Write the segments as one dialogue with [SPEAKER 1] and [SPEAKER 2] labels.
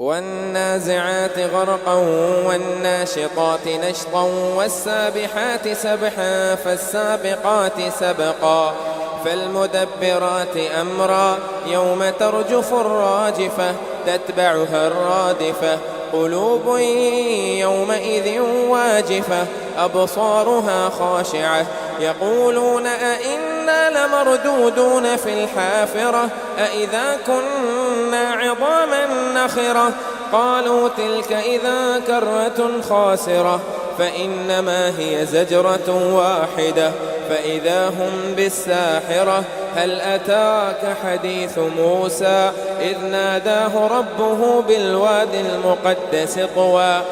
[SPEAKER 1] والنازعات غرقا والناشطات نشطا والسابحات سبحا فالسابقات سبقا فالمدبرات أمرا يوم ترجف الراجفة تتبعها الرادفة قلوب يومئذ واجفة أبصارها خاشعة يقولون أئنا لمردودون في الحافرة أئذا كنا عظاما نخرة قالوا تلك إذا كرة خاسرة فإنما هي زجرة واحدة فإذا هم بالساحرة هل أتاك حديث موسى إذ ناداه ربه بالوادي المقدس طوى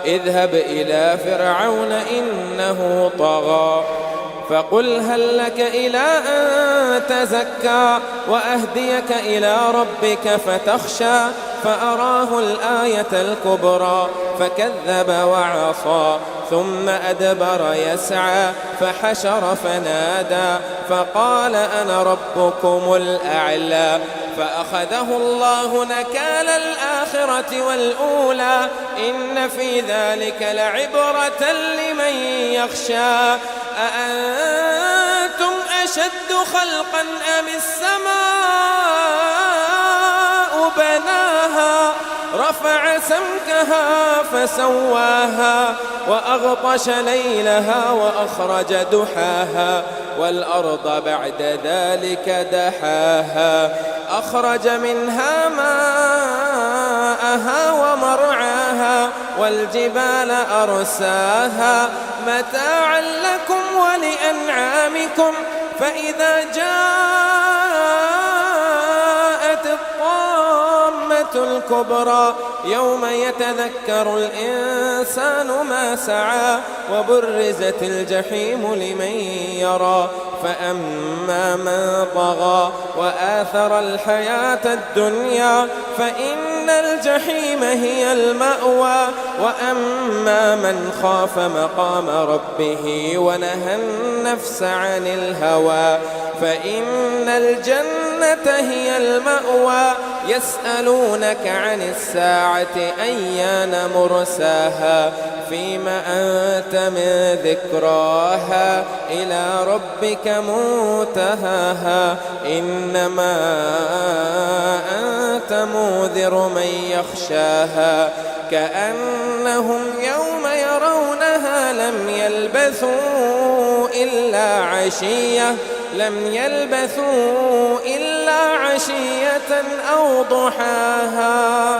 [SPEAKER 1] اذهب إلى فرعون إنه طغى فقل هل لك إلى أن تزكى وأهديك إلى ربك فتخشى فأراه الآية الكبرى فكذب وعصى ثم أدبر يسعى فحشر فنادى فقال أنا ربكم الأعلى فأخذه الله نكال الآخرة والأولى إن في ذلك لعبرة لمن يخشى أأنتم أشد خلقا أم السماء بناها رفع سمكها فسواها وأغطش ليلها وأخرج دحاها والأرض بعد ذلك دحاها أخرج منها ماءها ومرعاها والجبال أرساها متاعا لكم ولأنعامكم فإذا جاءت الطامة الكبرى يوم يتذكر الإنسان ما سعى وبرزت الجحيم لمن يرى فأما من طغى وآثر الحياة الدنيا فإن الجحيم هي المأوى وأما من خاف مقام ربه ونهى النفس عن الهوى فإن الجنة هي المأوى يسألونك عن الساعة أيان مرساها فيما أنت من ذكراها إلى ربك منتهاها إنما أنت منذر من يخشاها كأنهم يوم يرونها لم يلبثوا إلا عشية أو ضحاها.